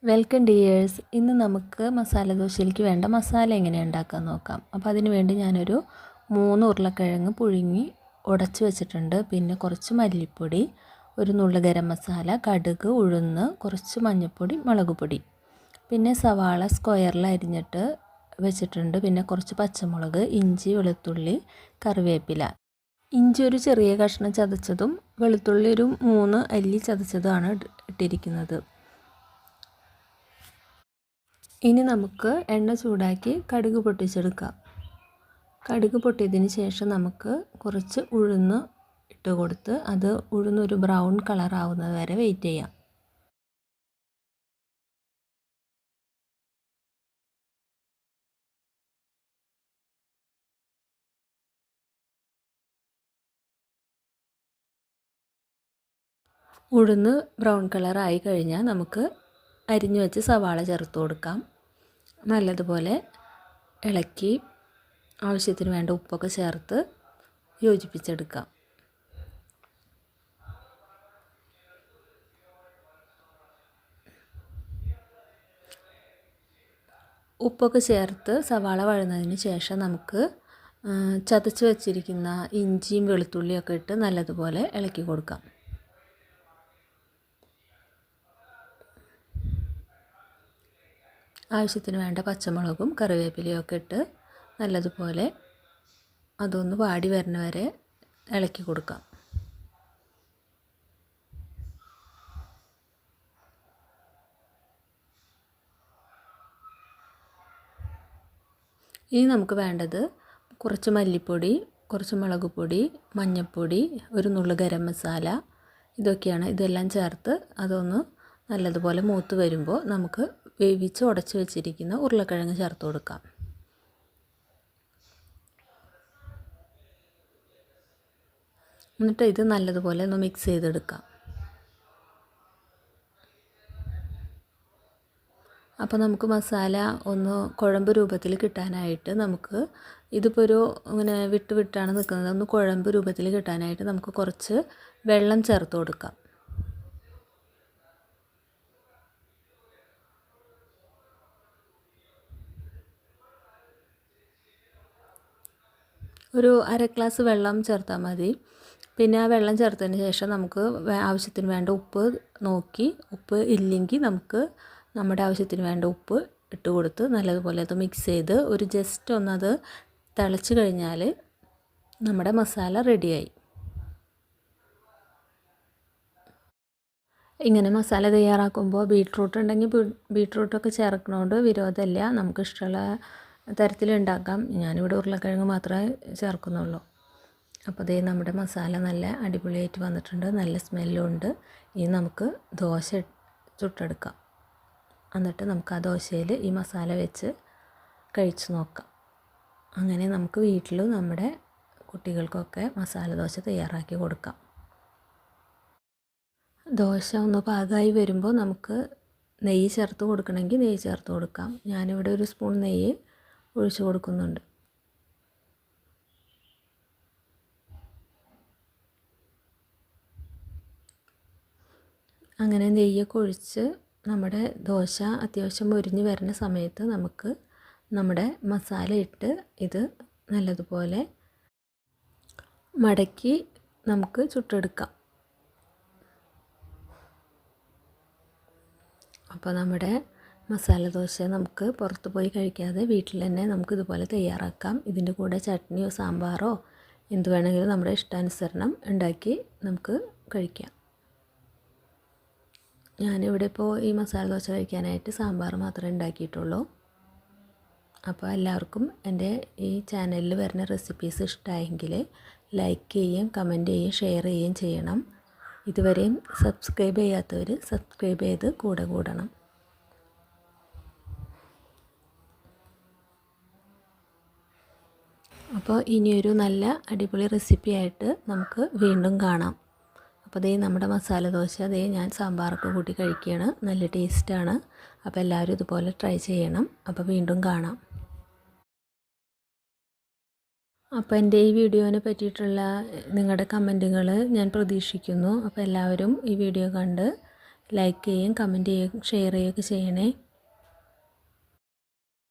Welcome dears. ഇന്ന് നമുക്ക് മസാല ദോശയിലേക്ക് വേണ്ട മസാല എങ്ങനെ ഉണ്ടാക്കാൻ നോക്കാം. അപ്പോൾ അതിന് വേണ്ടി ഞാനൊരു 3 ഉരുളക്കിഴങ്ങ് പുഴുങ്ങി ഉടച്ച് വെച്ചിട്ടുണ്ട്. പിന്നെ കുറച്ച് മല്ലിപ്പൊടി, ഒരു നുള്ളു ഗരം മസാല, കടുക്, ഉഴുന്ന്, കുറച്ച് മഞ്ഞൾപ്പൊടി, മുളക് പൊടി, പിന്നെ സവാള സ്ക്വയറിൽ അരിഞ്ഞിട്ട് വെച്ചിട്ടുണ്ട്. പിന്നെ കുറച്ച് പച്ചമുളക്, ഇഞ്ചി, വെളുത്തുള്ളി, കറിവേപ്പില. ഇഞ്ചി ഒരു ചെറിയ കഷ്ണം ചതച്ചതും വെളുത്തുള്ളി ഒരു 3 അല്ലി ചതച്ചതുമാണ് ഇട്ടിരിക്കുന്നത്. ഇനി നമുക്ക് എണ്ണ ചൂടാക്കി കടുക് പൊട്ടിച്ചെടുക്കാം. കടുക് പൊട്ടിയതിന് ശേഷം നമുക്ക് കുറച്ച് ഉഴുന്ന് ഇട്ട് കൊടുത്ത് അത് ഉഴുന്നൊരു ബ്രൗൺ കളർ ആവുന്നത് വരെ വെയിറ്റ് ചെയ്യാം. ഉഴുന്ന് ബ്രൗൺ കളർ ആയി കഴിഞ്ഞാൽ നമുക്ക് അരിഞ്ഞു വെച്ച് സവാള ചേർത്ത് കൊടുക്കാം. നല്ലതുപോലെ ഇളക്കി ആവശ്യത്തിന് വേണ്ട ഉപ്പൊക്കെ ചേർത്ത് യോജിപ്പിച്ചെടുക്കാം. ഉപ്പൊക്കെ ചേർത്ത് സവാള വഴന്നതിന് ശേഷം നമുക്ക് ചതച്ച് വച്ചിരിക്കുന്ന ഇഞ്ചിയും വെളുത്തുള്ളിയൊക്കെ ഇട്ട് നല്ലതുപോലെ ഇളക്കി കൊടുക്കാം. ആവശ്യത്തിന് വേണ്ട പച്ചമുളകും കറിവേപ്പിലയും ഒക്കെ ഇട്ട് നല്ലതുപോലെ അതൊന്ന് വാടി വരുന്ന വരെ ഇളക്കി കൊടുക്കാം. ഇനി നമുക്ക് വേണ്ടത് കുറച്ച് മല്ലിപ്പൊടി, കുറച്ച് മുളക് പൊടി, മഞ്ഞൾപ്പൊടി, ഒരു നുള്ളു ഗരം മസാല, ഇതൊക്കെയാണ്. ഇതെല്ലാം ചേർത്ത് അതൊന്ന് നല്ലതുപോലെ മൂത്ത് വരുമ്പോൾ നമുക്ക് വേവിച്ച് ഉടച്ച് വെച്ചിരിക്കുന്ന ഉരുളക്കിഴങ്ങ് ചേർത്ത് കൊടുക്കാം. എന്നിട്ട് ഇത് നല്ലതുപോലെ ഒന്ന് മിക്സ് ചെയ്തെടുക്കാം. അപ്പോൾ നമുക്ക് മസാല ഒന്ന് കുഴമ്പ് രൂപത്തിൽ കിട്ടാനായിട്ട് നമുക്ക് ഇതിപ്പോൾ ഒരു ഇങ്ങനെ വിട്ടാണ് നിൽക്കുന്നത്. ഒന്ന് കുഴമ്പ് രൂപത്തിൽ കിട്ടാനായിട്ട് നമുക്ക് കുറച്ച് വെള്ളം ചേർത്ത് കൊടുക്കാം. ഒരു അര ഗ്ലാസ് വെള്ളം ചേർത്താൽ മതി. പിന്നെ ആ വെള്ളം ചേർത്തതിന് ശേഷം നമുക്ക് ആവശ്യത്തിന് വേണ്ട ഉപ്പ് നോക്കി, ഉപ്പ് ഇല്ലെങ്കിൽ നമുക്ക് നമ്മുടെ ആവശ്യത്തിന് വേണ്ട ഉപ്പ് ഇട്ട് കൊടുത്ത് നല്ലതുപോലെ അത് മിക്സ് ചെയ്ത് ഒരു ജസ്റ്റ് ഒന്നത് തിളച്ച് കഴിഞ്ഞാൽ നമ്മുടെ മസാല റെഡിയായി. ഇങ്ങനെ മസാല തയ്യാറാക്കുമ്പോൾ ബീട്രൂട്ട് ഉണ്ടെങ്കിൽ ബീട്രൂട്ടൊക്കെ ചേർക്കണോണ്ട് വിരോധമില്ല, നമുക്ക് ഇഷ്ടമുള്ള തരത്തിലുണ്ടാക്കാം. ഞാനിവിടെ ഉരുളക്കിഴങ്ങ് മാത്രമേ ചേർക്കുന്നുള്ളൂ. അപ്പോൾ ദേ നമ്മുടെ മസാല നല്ല അടിപൊളിയായിട്ട് വന്നിട്ടുണ്ട്, നല്ല സ്മെല്ലും ഉണ്ട്. ഇനി നമുക്ക് ദോശ ചുട്ടെടുക്കാം. എന്നിട്ട് നമുക്ക് ആ ദോശയിൽ ഈ മസാല വെച്ച് കഴിച്ച് നോക്കാം. അങ്ങനെ നമുക്ക് വീട്ടിൽ നമ്മുടെ കുട്ടികൾക്കൊക്കെ മസാല ദോശ തയ്യാറാക്കി കൊടുക്കാം. ദോശ ഒന്ന് പാകമായി വരുമ്പോൾ നമുക്ക് നെയ്യ് ചേർത്ത് കൊടുക്കണമെങ്കിൽ നെയ്യ് ചേർത്ത് കൊടുക്കാം. ഞാനിവിടെ ഒരു സ്പൂൺ നെയ്യ് ഒഴിച്ച് കൊടുക്കുന്നുണ്ട്. അങ്ങനെ നെയ്യൊക്കെ ഒഴിച്ച് നമ്മുടെ ദോശ അത്യാവശ്യം മൊരിഞ്ഞ് വരുന്ന സമയത്ത് നമുക്ക് നമ്മുടെ മസാല ഇട്ട് ഇത് നല്ലതുപോലെ മടക്കി നമുക്ക് ചുട്ടെടുക്കാം. അപ്പോൾ നമ്മുടെ മസാല ദോശ നമുക്ക് പുറത്ത് പോയി കഴിക്കാതെ വീട്ടിൽ തന്നെ നമുക്ക് ഇതുപോലെ തയ്യാറാക്കാം. ഇതിൻ്റെ കൂടെ ചട്നിയോ സാമ്പാറോ എന്ത് വേണമെങ്കിലും നമ്മുടെ ഇഷ്ടാനുസരണം ഉണ്ടാക്കി നമുക്ക് കഴിക്കാം. ഞാനിവിടെ ഇപ്പോൾ ഈ മസാല ദോശ കഴിക്കാനായിട്ട് സാമ്പാർ മാത്രമേ ഉണ്ടാക്കിയിട്ടുള്ളൂ. അപ്പോൾ എല്ലാവർക്കും എൻ്റെ ഈ ചാനലിൽ വരുന്ന റെസിപ്പീസ് ഇഷ്ടമായെങ്കിൽ ലൈക്ക് ചെയ്യുകയും കമൻറ്റ് ചെയ്യുകയും ഷെയർ ചെയ്യുകയും ചെയ്യണം. ഇതുവരെയും സബ്സ്ക്രൈബ് ചെയ്യാത്തവർ സബ്സ്ക്രൈബ് ചെയ്ത് കൂടെ കൂടണം. അപ്പോൾ ഇനിയൊരു നല്ല അടിപൊളി റെസിപ്പി ആയിട്ട് നമുക്ക് വീണ്ടും കാണാം. അപ്പോൾ ദേ നമ്മുടെ മസാല ദോശ ദേ ഞാൻ സാമ്പാറൊക്കെ കൂട്ടി കഴിക്കുകയാണ്. നല്ല ടേസ്റ്റാണ്. അപ്പോൾ എല്ലാവരും ഇതുപോലെ ട്രൈ ചെയ്യണം. അപ്പോൾ വീണ്ടും കാണാം. അപ്പോൾ എൻ്റെ ഈ വീഡിയോനെ പറ്റിയിട്ടുള്ള നിങ്ങളുടെ കമൻറ്റുകൾ ഞാൻ പ്രതീക്ഷിക്കുന്നു. അപ്പോൾ എല്ലാവരും ഈ വീഡിയോ കണ്ട് ലൈക്ക് ചെയ്യുകയും കമൻറ്റ് ചെയ്യുകയും ഷെയർ ചെയ്യുകയൊക്കെ ചെയ്യണേ.